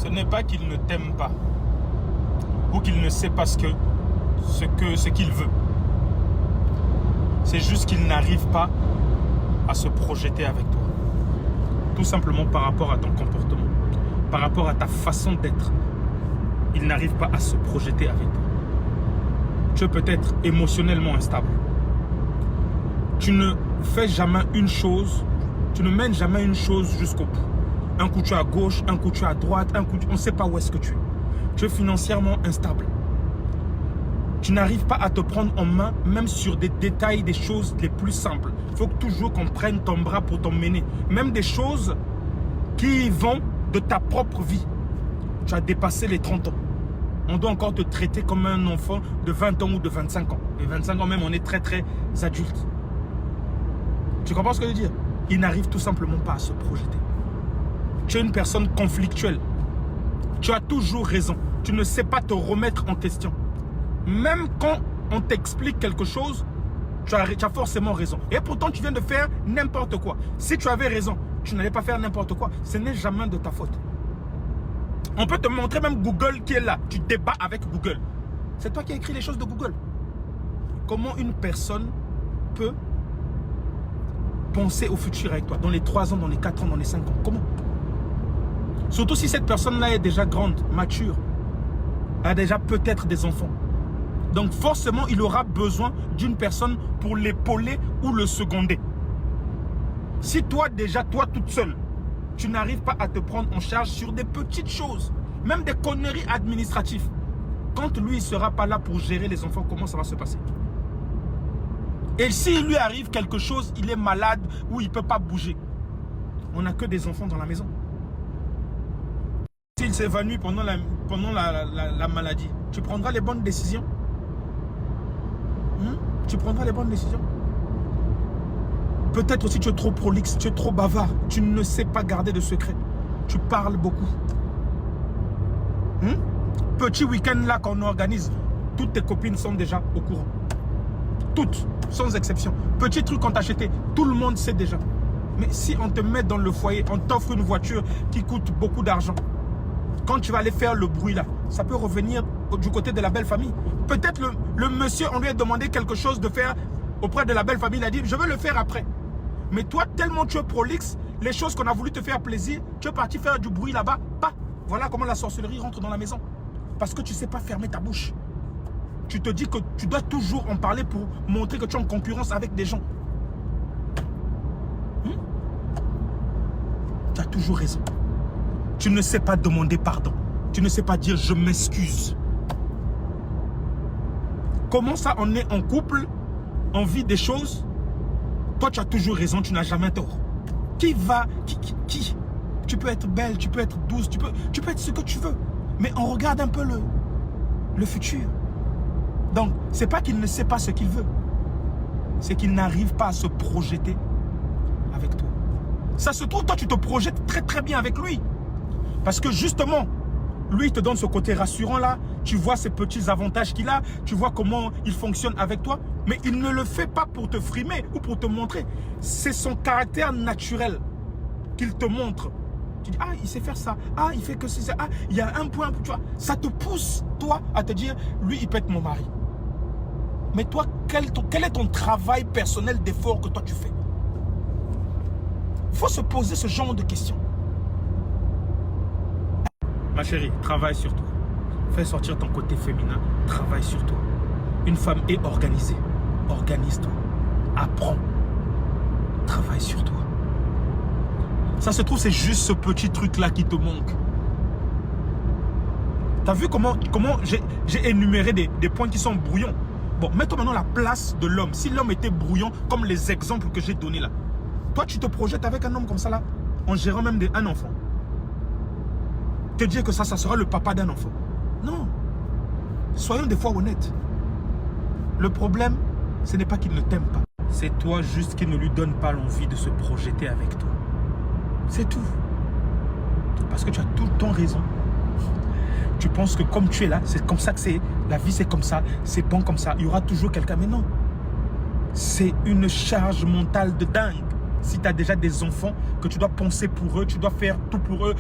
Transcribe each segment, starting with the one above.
Ce n'est pas qu'il ne t'aime pas ou qu'il ne sait pas ce qu'il veut. C'est juste qu'il n'arrive pas à se projeter avec toi. Tout simplement par rapport à ton comportement, par rapport à ta façon d'être. Il n'arrive pas à se projeter avec toi. Tu es peut-être émotionnellement instable. Tu ne fais jamais une chose, tu ne mènes jamais une chose jusqu'au bout. Un coup tu es à gauche, un coup tu es à droite, un coup on ne sait pas où est-ce que tu es. Tu es financièrement instable. Tu n'arrives pas à te prendre en main, même sur des détails, des choses les plus simples. Il faut toujours qu'on prenne ton bras pour t'emmener. Même des choses qui vont de ta propre vie. Tu as dépassé les 30 ans. On doit encore te traiter comme un enfant de 20 ans ou de 25 ans. Et 25 ans même, on est très très adulte. Tu comprends ce que je veux dire? Il n'arrive tout simplement pas à se projeter. Tu es une personne conflictuelle. Tu as toujours raison. Tu ne sais pas te remettre en question. Même quand on t'explique quelque chose, tu as forcément raison. Et pourtant, tu viens de faire n'importe quoi. Si tu avais raison, tu n'allais pas faire n'importe quoi. Ce n'est jamais de ta faute. On peut te montrer même Google qui est là. Tu débats avec Google. C'est toi qui as écrit les choses de Google. Comment une personne peut penser au futur avec toi, dans les 3 ans, dans les 4 ans, dans les 5 ans? Comment? Surtout si cette personne-là est déjà grande, mature, a déjà peut-être des enfants. Donc forcément, il aura besoin d'une personne pour l'épauler ou le seconder. Si toi, déjà, toi toute seule, tu n'arrives pas à te prendre en charge sur des petites choses, même des conneries administratives, quand lui, il ne sera pas là pour gérer les enfants, comment ça va se passer? Et s'il lui arrive quelque chose, il est malade ou il ne peut pas bouger, on n'a que des enfants dans la maison. S'il s'évanouit pendant la maladie, tu prendras les bonnes décisions? Tu prendras les bonnes décisions? Peut-être aussi tu es trop prolixe, tu es trop bavard, tu ne sais pas garder de secrets. Tu parles beaucoup. Petit week-end là qu'on organise, toutes tes copines sont déjà au courant. Toutes, sans exception. Petit truc qu'on t'a acheté, tout le monde sait déjà. Mais si on te met dans le foyer, on t'offre une voiture qui coûte beaucoup d'argent, quand tu vas aller faire le bruit là, ça peut revenir du côté de la belle famille. Peut-être le monsieur, on lui a demandé quelque chose de faire auprès de la belle famille, il a dit je veux le faire après. Mais toi, tellement tu es prolixe, les choses qu'on a voulu te faire plaisir, tu es parti faire du bruit là-bas, pas. Voilà comment la sorcellerie rentre dans la maison. Parce que tu ne sais pas fermer ta bouche. Tu te dis que tu dois toujours en parler pour montrer que tu es en concurrence avec des gens. Tu as toujours raison. Tu ne sais pas demander pardon. Tu ne sais pas dire je m'excuse. Comment ça, on est en couple, on vit des choses? Toi, tu as toujours raison, tu n'as jamais tort. Qui Tu peux être belle, tu peux être douce, tu peux être ce que tu veux. Mais on regarde un peu le futur. Donc, ce n'est pas qu'il ne sait pas ce qu'il veut. C'est qu'il n'arrive pas à se projeter avec toi. Ça se trouve, toi, tu te projettes très très bien avec lui. Parce que justement, lui, il te donne ce côté rassurant là. Tu vois ces petits avantages qu'il a. Tu vois comment il fonctionne avec toi. Mais il ne le fait pas pour te frimer ou pour te montrer. C'est son caractère naturel qu'il te montre. Tu dis, ah, il sait faire ça. Ah, il fait que c'est ça. Ah, il y a un point. Tu vois, ça te pousse, toi, à te dire, lui, il peut être mon mari. Mais toi, quel est ton travail personnel d'effort que toi, tu fais? Il faut se poser ce genre de questions. Ma chérie, travaille sur toi. Fais sortir ton côté féminin. Travaille sur toi. Une femme est organisée. Organise-toi. Apprends. Travaille sur toi. Ça se trouve, c'est juste ce petit truc-là qui te manque. T'as vu comment j'ai énuméré des points qui sont brouillons? Bon, mets-toi maintenant à la place de l'homme. Si l'homme était brouillon, comme les exemples que j'ai donnés là, toi, tu te projettes avec un homme comme ça là, en gérant même un enfant. Te dire que ça sera le papa d'un enfant. Non. Soyons des fois honnêtes. Le problème, ce n'est pas qu'il ne t'aime pas. C'est toi juste qui ne lui donne pas l'envie de se projeter avec toi. C'est tout. Parce que tu as tout le temps raison. Tu penses que comme tu es là, c'est comme ça que c'est. La vie, c'est comme ça. C'est bon comme ça. Il y aura toujours quelqu'un. Mais non. C'est une charge mentale de dingue. Si tu as déjà des enfants, que tu dois penser pour eux, tu dois faire tout pour eux.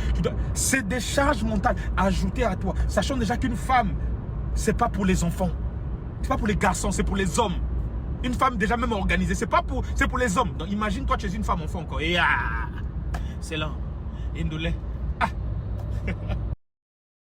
C'est des charges mentales ajoutées à toi. Sachant déjà qu'une femme, c'est pas pour les enfants. C'est pas pour les garçons, c'est pour les hommes. Une femme déjà même organisée, c'est pour les hommes. Donc imagine toi, tu es une femme enfant encore. Et c'est là. Indolé.